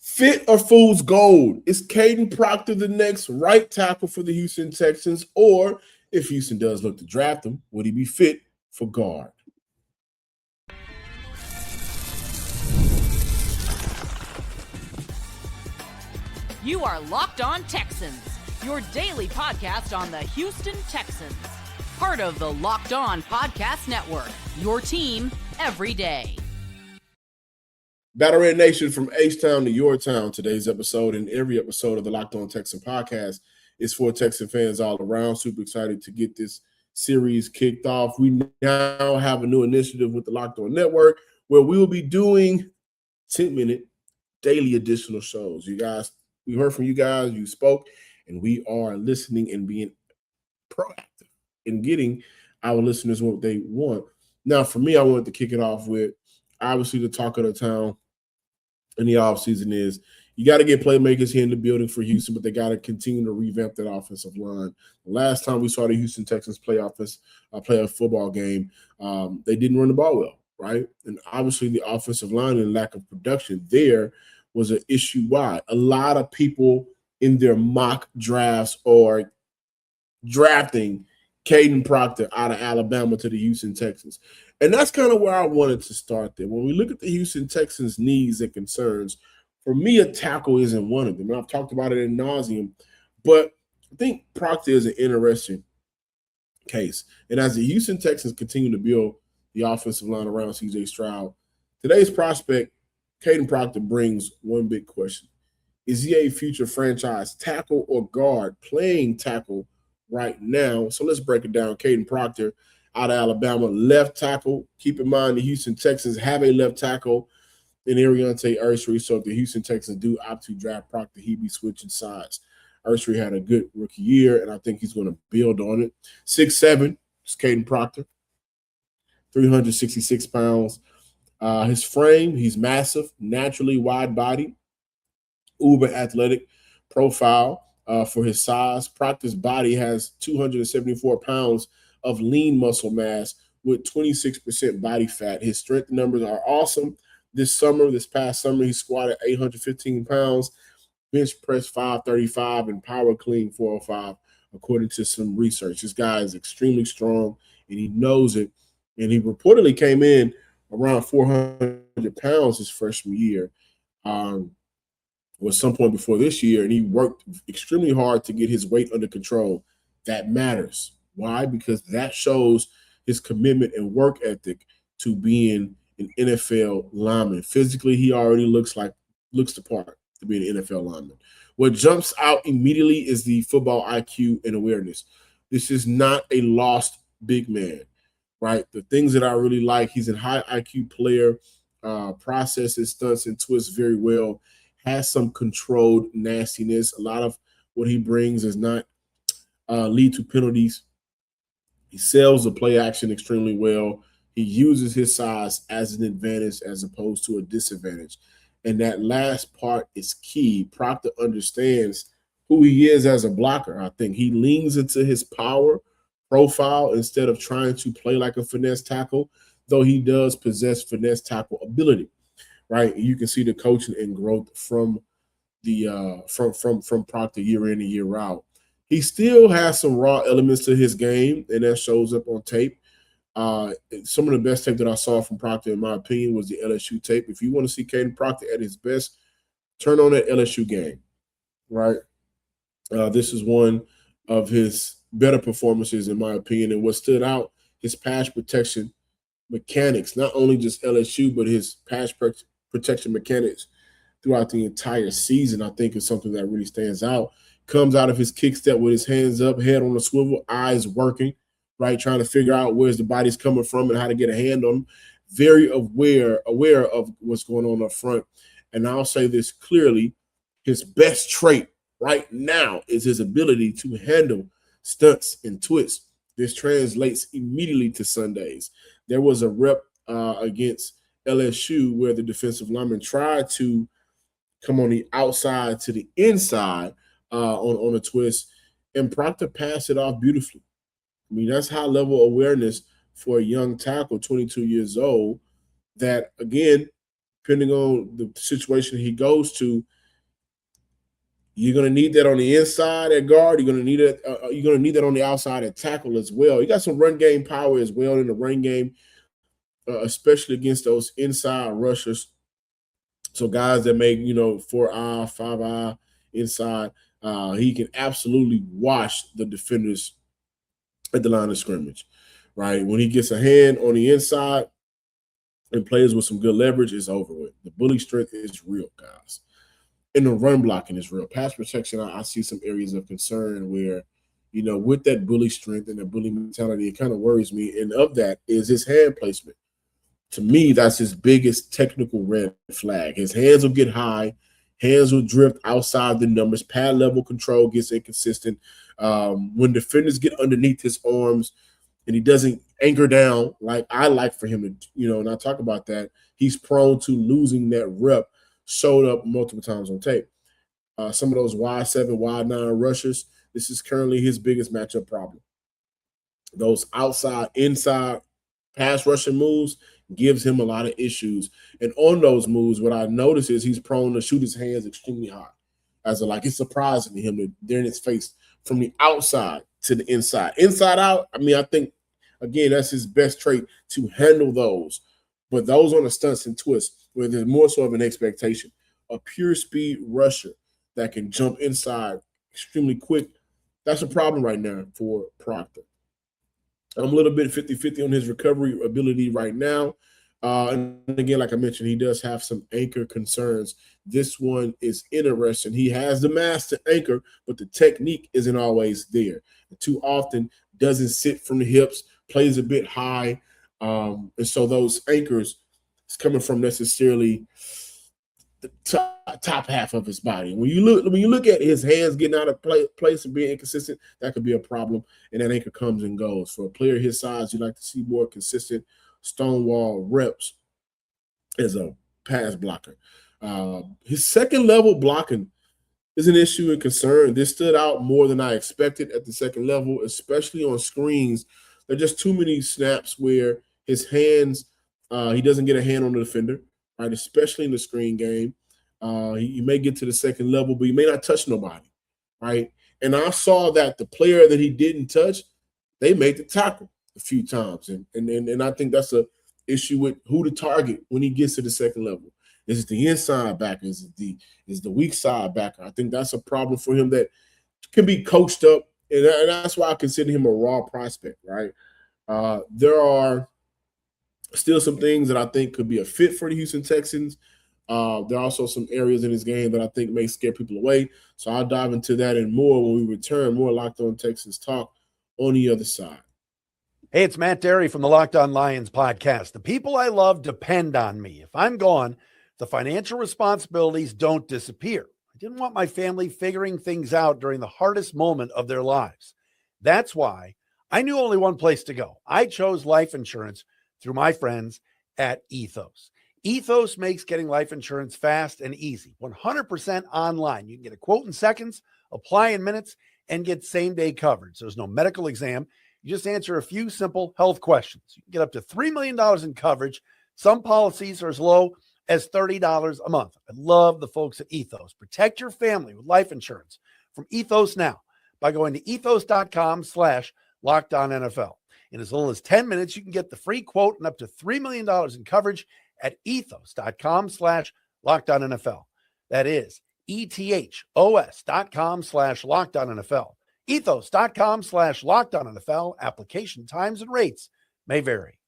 Fit or fool's gold? Is Kadyn Proctor the next right tackle for the Houston Texans? Or if Houston does look to draft him, would he be fit for guard? You are Locked On Texans, your daily podcast on the Houston Texans. Part of the Locked On Podcast Network, your team every day. Battle Red Nation, from H-Town to your town. Today's episode and every episode of the Locked On Texan podcast is for Texan fans all around. Super excited to get this series kicked off. We now have a new initiative with the Locked On Network where we will be doing 10-minute daily additional shows. You guys, we heard from you guys, you spoke, and we are listening and being proactive in getting our listeners what they want. Now, for me, I wanted to kick it off with, obviously, the talk of the town in the offseason is you got to get playmakers here in the building for Houston, but they got to continue to revamp that offensive line. The last time we saw the Houston Texans play a football game, they didn't run the ball well, right? And obviously the offensive line and lack of production there was an issue. Why? A lot of people in their mock drafts are drafting Kadyn Proctor out of Alabama to the Houston Texans. And that's kind of where I wanted to start there. When we look at the Houston Texans' needs and concerns, for me, a tackle isn't one of them. And I've talked about it ad nauseum, but I think Proctor is an interesting case. And as the Houston Texans continue to build the offensive line around C.J. Stroud, today's prospect, Kadyn Proctor, brings one big question. Is he a future franchise tackle or guard playing tackle right now? So let's break it down. Kadyn Proctor out of Alabama, left tackle. Keep in mind the Houston Texans have a left tackle in Ariante Ursary, so if the Houston Texans do opt to draft Proctor, he'd be switching sides. Ursary had a good rookie year, and I think he's going to build on it. 6'7", is Kadyn Proctor, 366 pounds. His frame, he's massive, naturally wide-bodied, uber athletic profile for his size. Proctor's body has 274 pounds of lean muscle mass with 26% body fat. His strength numbers are awesome. This past summer, he squatted 815 pounds, bench press 535, and power clean 405, according to some research. This guy is extremely strong, and he knows it. And he reportedly came in around 400 pounds his freshman year, or some point before this year, and he worked extremely hard to get his weight under control. That matters. Why? Because that shows his commitment and work ethic to being an NFL lineman. Physically, he already looks the part to be an NFL lineman. What jumps out immediately is the football IQ and awareness. This is not a lost big man, right? The things that I really like, he's a high IQ player, processes stunts and twists very well, has some controlled nastiness. A lot of what he brings does not lead to penalties. He sells the play action extremely well. He uses his size as an advantage as opposed to a disadvantage. And that last part is key. Proctor understands who he is as a blocker. I think he leans into his power profile instead of trying to play like a finesse tackle, though he does possess finesse tackle ability, right? You can see the coaching and growth from the from Proctor year in and year out. He still has some raw elements to his game, and that shows up on tape. Some of the best tape that I saw from Proctor, in my opinion, was the LSU tape. If you want to see Kadyn Proctor at his best, turn on that LSU game, right? This is one of his better performances, in my opinion. And what stood out, his pass protection mechanics, not only just LSU, but his pass protection mechanics throughout the entire season, I think is something that really stands out. Comes out of his kick step with his hands up, head on a swivel, eyes working, right? Trying to figure out where's the body's coming from and how to get a hand on him. Very aware of what's going on up front. And I'll say this clearly, his best trait right now is his ability to handle stunts and twists. This translates immediately to Sundays. There was a rep against LSU where the defensive lineman tried to come on the outside to the inside on a twist, and Proctor passed it off beautifully. I mean, that's high-level awareness for a young tackle, 22 years old, that, again, depending on the situation he goes to, you're going to need that on the inside at guard. You're going to need it. You're going to need that on the outside at tackle as well. You got some run game power as well in the run game, especially against those inside rushers. So guys that make 4-eye, 5-eye inside, he can absolutely wash the defenders at the line of scrimmage. Right when he gets a hand on the inside and plays with some good leverage, it's over with. The bully strength is real, guys. And the run blocking is real. Pass protection, I see some areas of concern where, with that bully strength and that bully mentality, it kind of worries me. And of that is his hand placement. To me, that's his biggest technical red flag. His hands will get high. Hands will drift outside the numbers. Pad level control gets inconsistent. When defenders get underneath his arms and he doesn't anchor down like I like for him to, and I talk about that, he's prone to losing that rep. Showed up multiple times on tape. Some of those wide 7, wide 9 rushers, this is currently his biggest matchup problem. Those outside, inside pass rushing moves gives him a lot of issues. And on those moves, what I notice is he's prone to shoot his hands extremely high. It's surprising to him that they're in his face from the outside to the inside. Inside out, I think, again, that's his best trait, to handle those. But those on the stunts and twists, where there's more so of an expectation, a pure speed rusher that can jump inside extremely quick, that's a problem right now for Proctor. I'm a little bit 50-50 on his recovery ability right now. And again, like I mentioned, he does have some anchor concerns. This one is interesting. He has the mass to anchor, but the technique isn't always there. Too often doesn't sit from the hips, plays a bit high. And so those anchors is coming from necessarily the top half of his body. When you look at his hands getting out of place and being inconsistent, that could be a problem. And that anchor comes and goes. For a player his size, you like to see more consistent stonewall reps as a pass blocker. His second level blocking is an issue and concern. This stood out more than I expected at the second level, especially on screens. There are just too many snaps where his hands, he doesn't get a hand on the defender, right? Especially in the screen game. He may get to the second level, but he may not touch nobody, right? And I saw that the player that he didn't touch, they made the tackle a few times. And I think that's a issue with who to target when he gets to the second level. Is it the inside backer? Is the weak side backer? I think that's a problem for him that can be coached up. And that's why I consider him a raw prospect, right? There are still some things that I think could be a fit for the Houston Texans. There are also some areas in his game that I think may scare people away. So I'll dive into that and more when we return. More Locked On Texans talk on the other side. Hey, it's Matt Derry from the Locked On Lions podcast. The people I love depend on me. If I'm gone, the financial responsibilities don't disappear. I didn't want my family figuring things out during the hardest moment of their lives. That's why I knew only one place to go. I chose life insurance through my friends at Ethos. Ethos makes getting life insurance fast and easy, 100% online. You can get a quote in seconds, apply in minutes, and get same-day coverage. There's no medical exam. You just answer a few simple health questions. You can get up to $3 million in coverage. Some policies are as low as $30 a month. I love the folks at Ethos. Protect your family with life insurance from Ethos now by going to ethos.com/LockedOnNFL. In as little as 10 minutes, you can get the free quote and up to $3 million in coverage at ethos.com/LockedOnNFL. That is ethos.com/LockedOnNFL. Ethos.com/LockedOnNFL. Application times and rates may vary.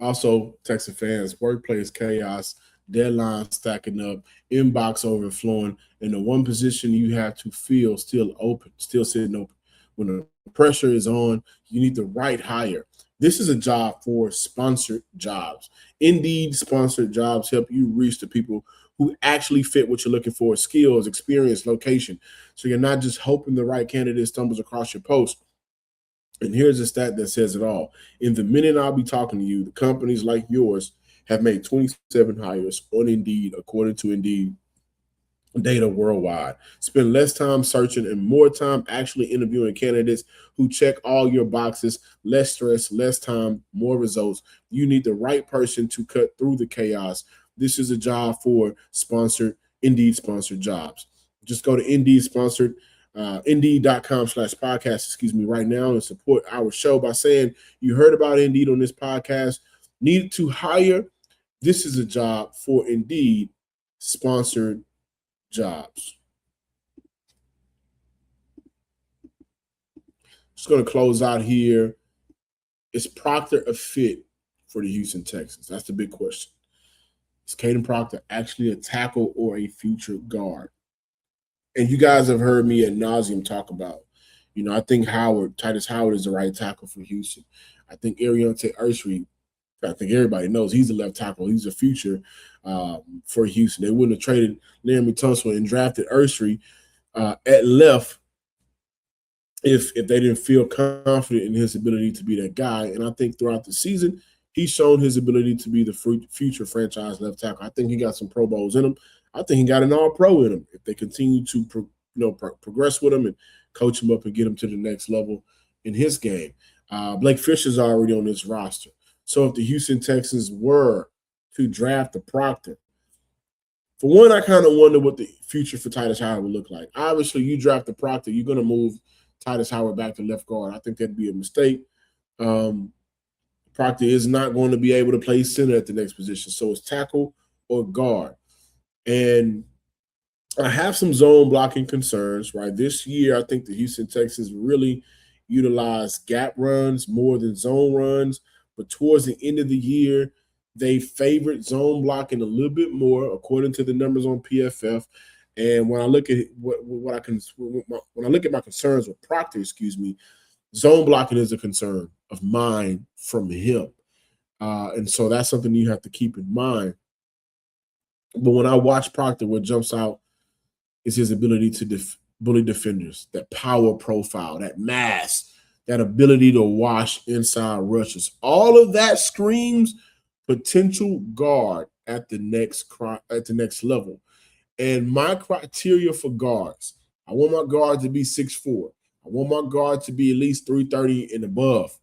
Also, Texan fans, workplace chaos, deadlines stacking up, inbox overflowing, and the one position you have to fill still open, still sitting open. When the pressure is on, you need the right hire. This is a job for sponsored jobs. Indeed, sponsored jobs help you reach the people who actually fit what you're looking for: skills, experience, location. So you're not just hoping the right candidate stumbles across your post. And here's a stat that says it all. In the minute I'll be talking to you, the companies like yours have made 27 hires on Indeed, according to Indeed, data worldwide. Spend less time searching and more time actually interviewing candidates who check all your boxes. Less stress, less time, more results. You need the right person to cut through the chaos. This is a job for Indeed sponsored jobs. Just go to Indeed.com/podcast, right now and support our show by saying you heard about Indeed on this podcast. Need to hire? This is a job for Indeed sponsored jobs. Just going to close out here. Is Proctor a fit for the Houston Texans? That's the big question. Is Kadyn Proctor actually a tackle or a future guard? And you guys have heard me ad nauseum talk about, I think Titus Howard is the right tackle for Houston. I think Ariante Ursary, I think everybody knows he's a left tackle. He's a future for Houston. They wouldn't have traded Laramie Tunsil and drafted Ursary at left if they didn't feel confident in his ability to be that guy. And I think throughout the season, he's shown his ability to be the future franchise left tackle. I think he got some Pro Bowls in him. I think he got an All-Pro in him. If they continue to progress with him and coach him up and get him to the next level in his game. Blake Fisher's already on this roster. So if the Houston Texans were to draft the Proctor, for one, I kind of wonder what the future for Titus Howard would look like. Obviously, you draft the Proctor, you're going to move Titus Howard back to left guard. I think that'd be a mistake. Proctor is not going to be able to play center at the next position. So it's tackle or guard. And I have some zone blocking concerns, right? This year, I think the Houston Texans really utilized gap runs more than zone runs. But towards the end of the year, they favored zone blocking a little bit more, according to the numbers on PFF. And when I look at when I look at my concerns with Proctor, zone blocking is a concern of mine from him, and so that's something you have to keep in mind. But when I watch Proctor, what jumps out is his ability to bully defenders, that power profile, that mass, that ability to wash inside rushes. All of that screams potential guard at the next level. And my criteria for guards, I want my guard to be 6'4". I want my guard to be at least 330 and above.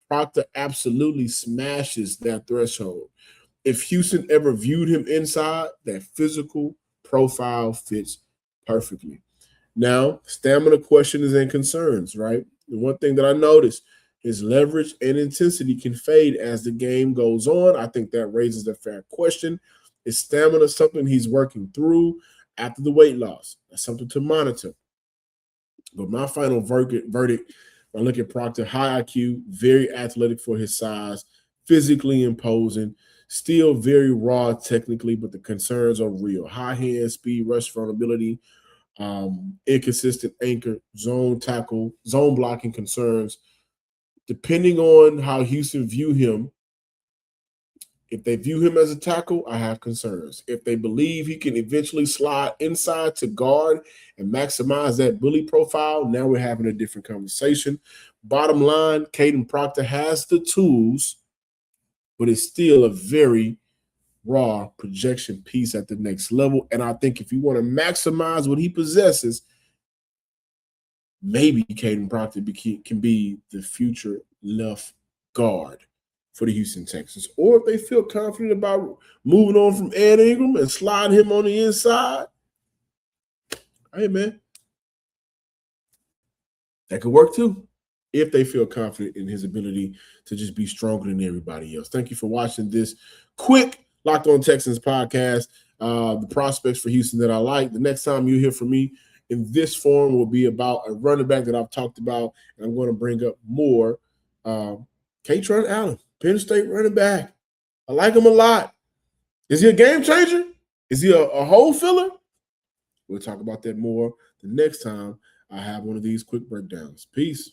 Proctor absolutely smashes that threshold. If Houston ever viewed him inside, that physical profile fits perfectly. Now, stamina questions and concerns, right? The one thing that I noticed is leverage and intensity can fade as the game goes on. I think that raises a fair question. Is stamina something he's working through after the weight loss? That's something to monitor. But my final verdict, when I look at Proctor, high IQ, very athletic for his size, physically imposing, still very raw technically, but the concerns are real. High hand speed, rush vulnerability, inconsistent anchor, zone tackle, zone blocking concerns. Depending on how Houston view him, if they view him as a tackle, I have concerns. If they believe he can eventually slide inside to guard and maximize that bully profile, now we're having a different conversation. Bottom line, Kadyn Proctor has the tools, but it's still a very raw projection piece at the next level. And I think if you want to maximize what he possesses, maybe Kadyn Proctor can be the future left guard for the Houston Texans. Or if they feel confident about moving on from Ed Ingram and sliding him on the inside, hey, man, that could work too, if they feel confident in his ability to just be stronger than everybody else. Thank you for watching this quick Locked On Texans podcast. The prospects for Houston that I like. The next time you hear from me in this form will be about a running back that I've talked about, and I'm going to bring up more. Katron Allen, Penn State running back. I like him a lot. Is he a game changer? Is he a hole filler? We'll talk about that more the next time I have one of these quick breakdowns. Peace.